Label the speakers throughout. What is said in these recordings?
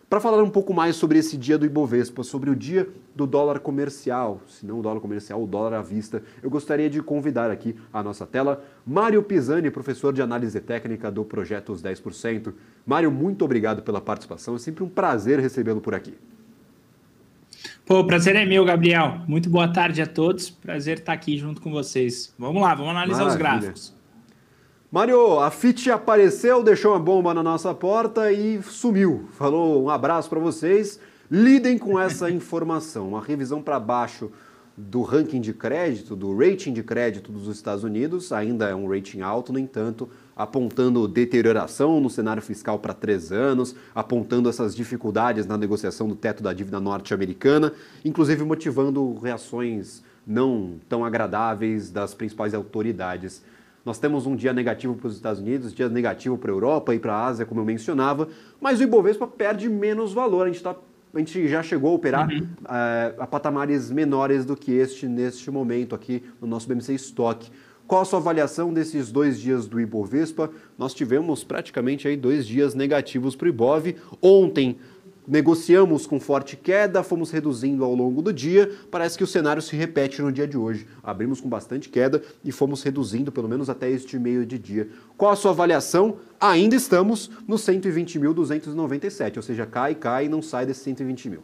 Speaker 1: Para falar um pouco mais sobre esse dia do Ibovespa, sobre o dia do dólar comercial, se não o dólar comercial, o dólar à vista, eu gostaria de convidar aqui à nossa tela Mário Pisani, professor de análise técnica do Projeto Os 10%. Mário, muito obrigado pela participação, é sempre um prazer recebê-lo por aqui.
Speaker 2: Pô, o prazer é meu, Gabriel. Muito boa tarde a todos. Prazer estar aqui junto com vocês. Vamos lá, vamos analisar os gráficos.
Speaker 1: Mário, a Fitch apareceu, deixou uma bomba na nossa porta e sumiu. Falou um abraço para vocês. Lidem com essa informação. Uma revisão para baixo do ranking de crédito, do rating de crédito dos Estados Unidos. Ainda é um rating alto, no entanto, apontando deterioração no cenário fiscal para 3 anos, apontando essas dificuldades na negociação do teto da dívida norte-americana, inclusive motivando reações não tão agradáveis das principais autoridades. Nós temos um dia negativo para os Estados Unidos, dia negativo para a Europa e para a Ásia, como eu mencionava, mas o Ibovespa perde menos valor. A gente já chegou a operar a patamares menores do que neste momento aqui no nosso BMC Stock. Qual a sua avaliação desses 2 dias do Ibovespa? Nós tivemos praticamente aí 2 dias negativos para o Ibov. Ontem negociamos com forte queda, fomos reduzindo ao longo do dia. Parece que o cenário se repete no dia de hoje. Abrimos com bastante queda e fomos reduzindo pelo menos até este meio de dia. Qual a sua avaliação? Ainda estamos no 120.297, ou seja, cai e não sai desse 120 mil.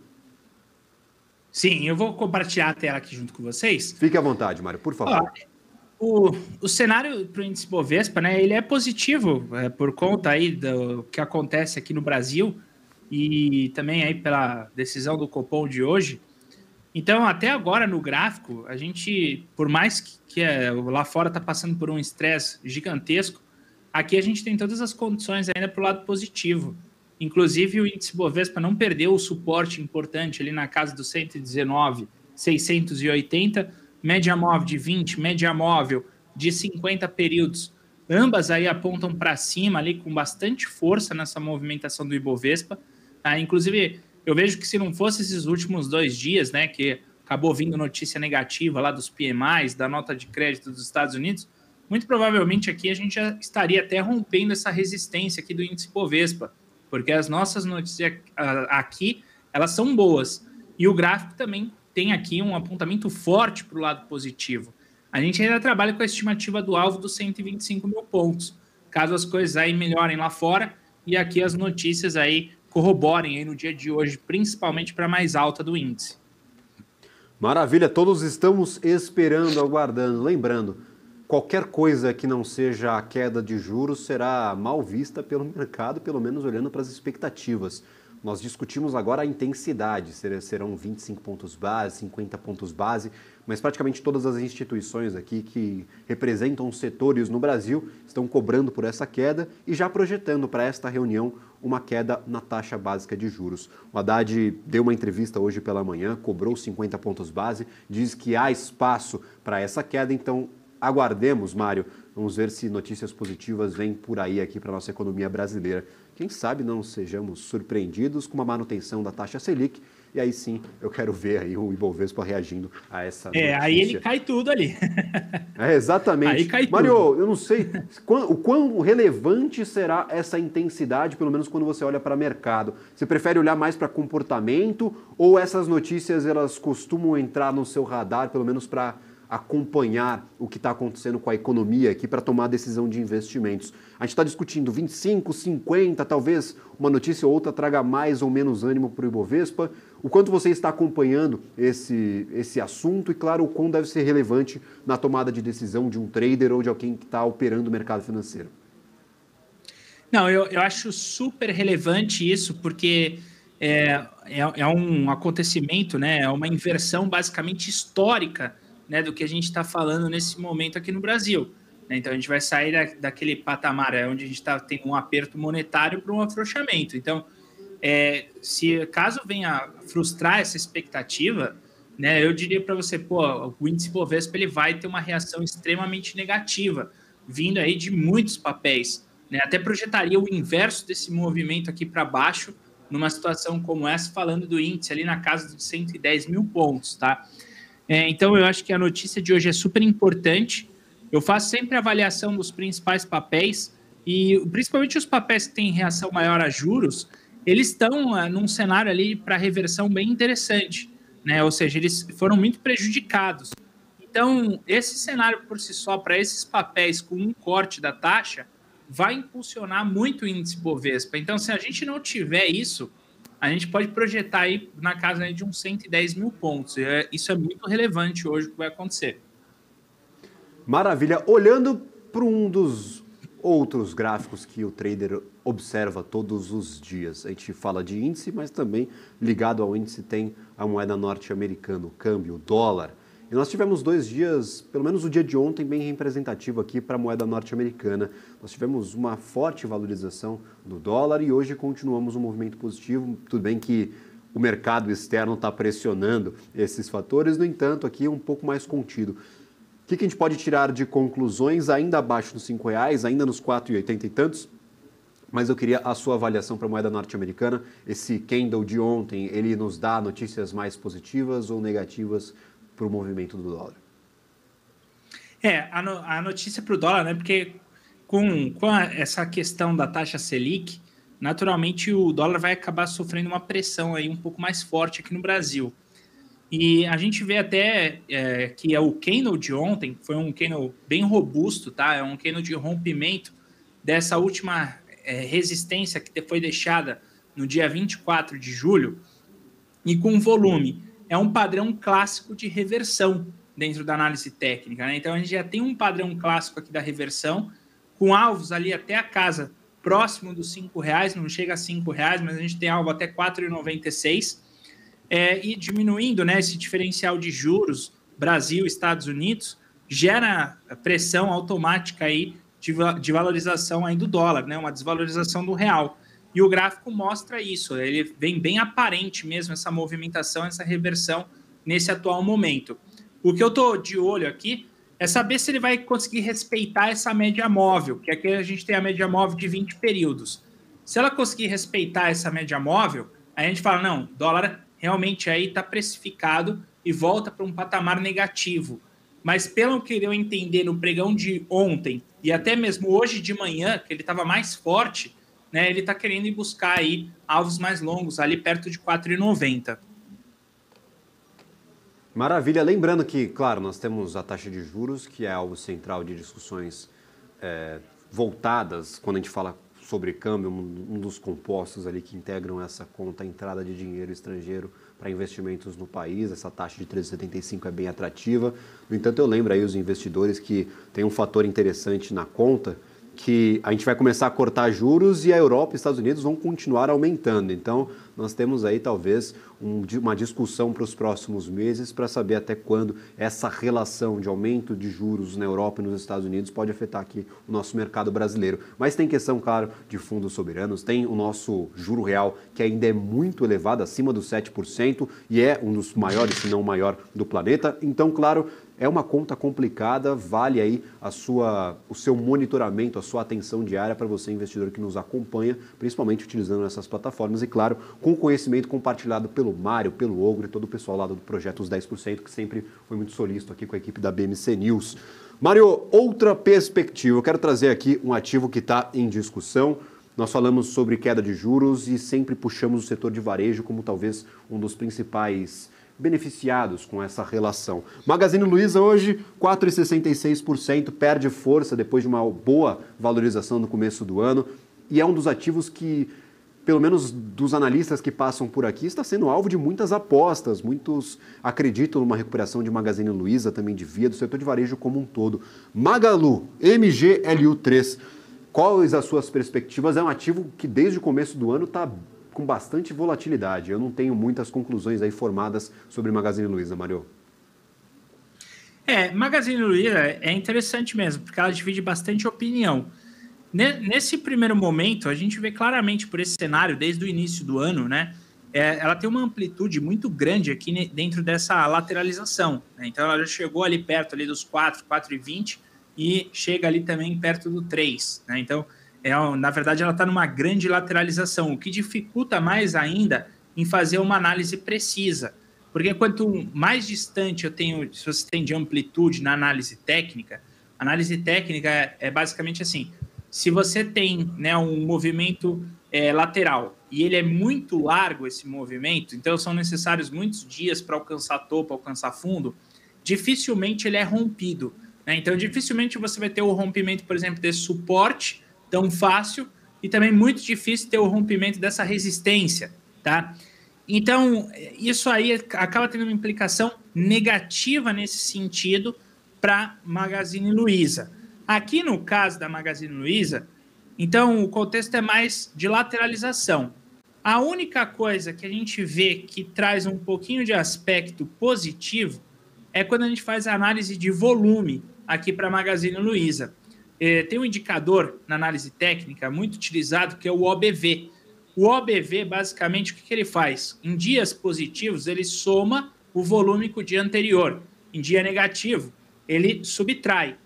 Speaker 2: Sim, eu vou compartilhar a tela aqui junto com vocês.
Speaker 1: Fique à vontade, Mário, por favor.
Speaker 2: O cenário para o índice Bovespa, né, ele é positivo por conta aí do que acontece aqui no Brasil e também aí pela decisão do Copom de hoje. Então, até agora no gráfico, a gente, por mais que lá fora está passando por um estresse gigantesco, aqui a gente tem todas as condições ainda para o lado positivo. Inclusive, o índice Bovespa não perdeu o suporte importante ali na casa dos 119.680, média móvel de 20, média móvel de 50 períodos. Ambas aí apontam para cima ali com bastante força nessa movimentação do Ibovespa. Inclusive, eu vejo que se não fosse esses últimos 2 dias, né, que acabou vindo notícia negativa lá dos PMIs, da nota de crédito dos Estados Unidos, muito provavelmente aqui a gente já estaria até rompendo essa resistência aqui do índice Bovespa, porque as nossas notícias aqui, elas são boas. E o gráfico também tem aqui um apontamento forte para o lado positivo. A gente ainda trabalha com a estimativa do alvo dos 125 mil pontos. Caso as coisas aí melhorem lá fora e aqui as notícias aí corroborem aí no dia de hoje, principalmente para a mais alta do índice.
Speaker 1: Maravilha, todos estamos esperando, aguardando. Lembrando, qualquer coisa que não seja a queda de juros será mal vista pelo mercado, pelo menos olhando para as expectativas. Nós discutimos agora a intensidade, serão 25 pontos base, 50 pontos base, mas praticamente todas as instituições aqui que representam os setores no Brasil estão cobrando por essa queda e já projetando para esta reunião uma queda na taxa básica de juros. O Haddad deu uma entrevista hoje pela manhã, cobrou 50 pontos base, diz que há espaço para essa queda, então aguardemos, Mário, vamos ver se notícias positivas vêm por aí aqui para a nossa economia brasileira. Quem sabe não sejamos surpreendidos com uma manutenção da taxa Selic, e aí sim eu quero ver aí o Ibovespa reagindo a essa notícia.
Speaker 2: Aí ele cai tudo ali.
Speaker 1: Exatamente.
Speaker 2: Aí cai
Speaker 1: Mário,
Speaker 2: tudo.
Speaker 1: eu não sei o quão relevante será essa intensidade, pelo menos quando você olha para o mercado. Você prefere olhar mais para comportamento ou essas notícias elas costumam entrar no seu radar, pelo menos para acompanhar o que está acontecendo com a economia aqui para tomar decisão de investimentos? A gente está discutindo 25, 50, talvez uma notícia ou outra traga mais ou menos ânimo para o Ibovespa. O quanto você está acompanhando esse assunto e, claro, o quão deve ser relevante na tomada de decisão de um trader ou de alguém que está operando o mercado financeiro?
Speaker 2: Não, eu acho super relevante isso, porque é um acontecimento, né? É uma inversão basicamente histórica, né, do que a gente está falando nesse momento aqui no Brasil. Então, a gente vai sair daquele patamar onde a gente está tendo um aperto monetário para um afrouxamento. Então, se caso venha frustrar essa expectativa, né, eu diria para você, o índice Bovespa ele vai ter uma reação extremamente negativa, vindo aí de muitos papéis. Né? Até projetaria o inverso desse movimento aqui para baixo, numa situação como essa, falando do índice ali na casa de 110 mil pontos, tá? Então, eu acho que a notícia de hoje é super importante. Eu faço sempre a avaliação dos principais papéis e, principalmente, os papéis que têm reação maior a juros, eles estão num cenário ali para reversão bem interessante, né? Ou seja, eles foram muito prejudicados. Então, esse cenário por si só, para esses papéis com um corte da taxa, vai impulsionar muito o índice Bovespa. Então, se a gente não tiver isso, a gente pode projetar aí na casa aí de uns 110 mil pontos. Isso é muito relevante hoje o que vai acontecer.
Speaker 1: Maravilha. Olhando para um dos outros gráficos que o trader observa todos os dias, a gente fala de índice, mas também ligado ao índice tem a moeda norte-americana, o câmbio, o dólar. E nós tivemos 2 dias, pelo menos o dia de ontem, bem representativo aqui para a moeda norte-americana. Nós tivemos uma forte valorização do dólar e hoje continuamos um movimento positivo. Tudo bem que o mercado externo está pressionando esses fatores, no entanto, aqui um pouco mais contido. O que a gente pode tirar de conclusões ainda abaixo dos R$5, ainda nos 4,80 e tantos? Mas eu queria a sua avaliação para a moeda norte-americana. Esse candle de ontem, ele nos dá notícias mais positivas ou negativas para o movimento do dólar?
Speaker 2: A notícia para o dólar, né? Porque com essa questão da taxa Selic, naturalmente o dólar vai acabar sofrendo uma pressão aí um pouco mais forte aqui no Brasil. E a gente vê até que o candle de ontem foi um candle bem robusto, tá? É um candle de rompimento dessa última resistência que foi deixada no dia 24 de julho e com volume. É um padrão clássico de reversão dentro da análise técnica, né? Então a gente já tem um padrão clássico aqui da reversão, com alvos ali até a casa próximo dos R$5, não chega a R$5, mas a gente tem alvo até R$4,96. E diminuindo, né, esse diferencial de juros Brasil, Estados Unidos, gera pressão automática aí de valorização aí do dólar, né, uma desvalorização do real. E o gráfico mostra isso, ele vem bem aparente mesmo, essa movimentação, essa reversão nesse atual momento. O que eu estou de olho aqui é saber se ele vai conseguir respeitar essa média móvel, que aqui a gente tem a média móvel de 20 períodos. Se ela conseguir respeitar essa média móvel, aí a gente fala, não, dólar realmente aí está precificado e volta para um patamar negativo. Mas pelo que eu entender no pregão de ontem e até mesmo hoje de manhã, que ele estava mais forte, né, ele está querendo ir buscar aí alvos mais longos, ali perto de 4,90.
Speaker 1: Maravilha. Lembrando que, claro, nós temos a taxa de juros, que é alvo central de discussões voltadas, quando a gente fala sobre câmbio, um dos compostos ali que integram essa conta, a entrada de dinheiro estrangeiro para investimentos no país. Essa taxa de 13,75 é bem atrativa. No entanto, eu lembro aí os investidores que tem um fator interessante na conta, que a gente vai começar a cortar juros e a Europa e os Estados Unidos vão continuar aumentando. Então, nós temos aí talvez uma discussão para os próximos meses para saber até quando essa relação de aumento de juros na Europa e nos Estados Unidos pode afetar aqui o nosso mercado brasileiro. Mas tem questão, claro, de fundos soberanos, tem o nosso juro real, que ainda é muito elevado, acima dos 7%, e é um dos maiores, se não o maior, do planeta. Então, claro, é uma conta complicada, vale aí o seu monitoramento, a sua atenção diária para você, investidor que nos acompanha, principalmente utilizando essas plataformas e, claro, com conhecimento compartilhado pelo Mário, pelo Ogro e todo o pessoal lá do Projeto Os 10%, que sempre foi muito solícito aqui com a equipe da BMC News. Mário, outra perspectiva. Eu quero trazer aqui um ativo que está em discussão. Nós falamos sobre queda de juros e sempre puxamos o setor de varejo como talvez um dos principais beneficiados com essa relação. Magazine Luiza hoje 4,66%, perde força depois de uma boa valorização no começo do ano e é um dos ativos que, pelo menos dos analistas que passam por aqui, está sendo alvo de muitas apostas. Muitos acreditam numa recuperação de Magazine Luiza, também de Via, do setor de varejo como um todo. Magalu, MGLU3, quais as suas perspectivas? É um ativo que desde o começo do ano está com bastante volatilidade. Eu não tenho muitas conclusões aí formadas sobre Magazine Luiza, Mário.
Speaker 2: Magazine Luiza é interessante mesmo, porque ela divide bastante opinião. Nesse primeiro momento, a gente vê claramente por esse cenário, desde o início do ano, né? Ela tem uma amplitude muito grande aqui dentro dessa lateralização, né? Então, ela já chegou ali perto ali dos 4,20 e chega ali também perto do 3, né? Então, na verdade, ela está numa grande lateralização, o que dificulta mais ainda em fazer uma análise precisa. Porque quanto mais distante se você tem de amplitude na análise técnica é basicamente assim, se você tem, né, um movimento lateral e ele é muito largo, esse movimento, então são necessários muitos dias para alcançar topo, alcançar fundo, dificilmente ele é rompido, né? Então, dificilmente você vai ter o rompimento, por exemplo, desse suporte tão fácil e também muito difícil ter o rompimento dessa resistência, tá? Então, isso aí acaba tendo uma implicação negativa nesse sentido para Magazine Luiza. Aqui no caso da Magazine Luiza, então o contexto é mais de lateralização. A única coisa que a gente vê que traz um pouquinho de aspecto positivo é quando a gente faz a análise de volume aqui para a Magazine Luiza. Tem um indicador na análise técnica muito utilizado que é o OBV. O OBV, basicamente, o que ele faz? Em dias positivos, ele soma o volume com o dia anterior. Em dia negativo, ele subtrai.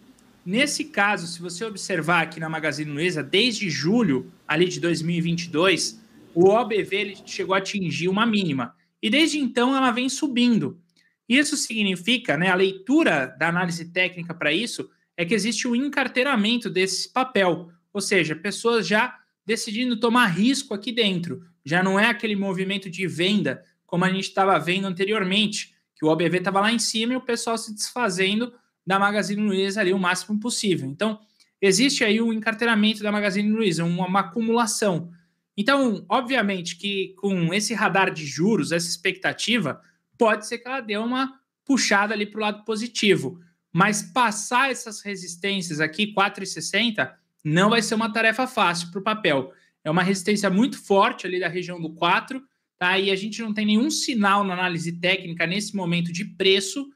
Speaker 2: Nesse caso, se você observar aqui na Magazine Luiza, desde julho ali de 2022, o OBV ele chegou a atingir uma mínima. E desde então ela vem subindo. Isso significa, né, a leitura da análise técnica para isso é que existe um encarteiramento desse papel. Ou seja, pessoas já decidindo tomar risco aqui dentro. Já não é aquele movimento de venda como a gente estava vendo anteriormente, que o OBV estava lá em cima e o pessoal se desfazendo da Magazine Luiza ali o máximo possível. Então, existe aí um encarteiramento da Magazine Luiza, uma acumulação. Então, obviamente que com esse radar de juros, essa expectativa, pode ser que ela dê uma puxada ali para o lado positivo. Mas passar essas resistências aqui, 4,60, não vai ser uma tarefa fácil para o papel. É uma resistência muito forte ali da região do 4, tá? E a gente não tem nenhum sinal na análise técnica nesse momento de preço,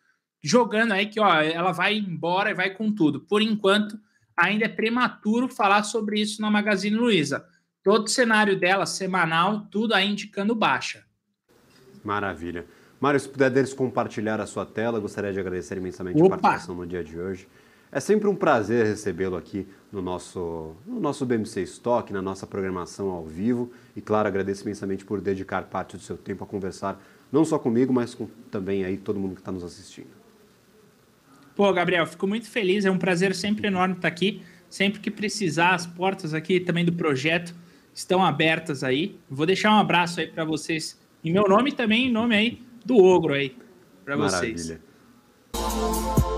Speaker 2: jogando aí que ó, ela vai embora e vai com tudo. Por enquanto, ainda é prematuro falar sobre isso na Magazine Luiza. Todo o cenário dela, semanal, tudo aí indicando baixa.
Speaker 1: Maravilha. Mário, se puder deles compartilhar a sua tela, gostaria de agradecer imensamente a participação no dia de hoje. É sempre um prazer recebê-lo aqui no nosso BMC Stock, na nossa programação ao vivo. E, claro, agradeço imensamente por dedicar parte do seu tempo a conversar, não só comigo, mas com também aí todo mundo que está nos assistindo.
Speaker 2: Pô, Gabriel, fico muito feliz. É um prazer sempre enorme estar aqui. Sempre que precisar, as portas aqui também do projeto estão abertas aí. Vou deixar um abraço aí para vocês em meu nome e também em nome aí do Ogro aí para vocês.
Speaker 1: Maravilha.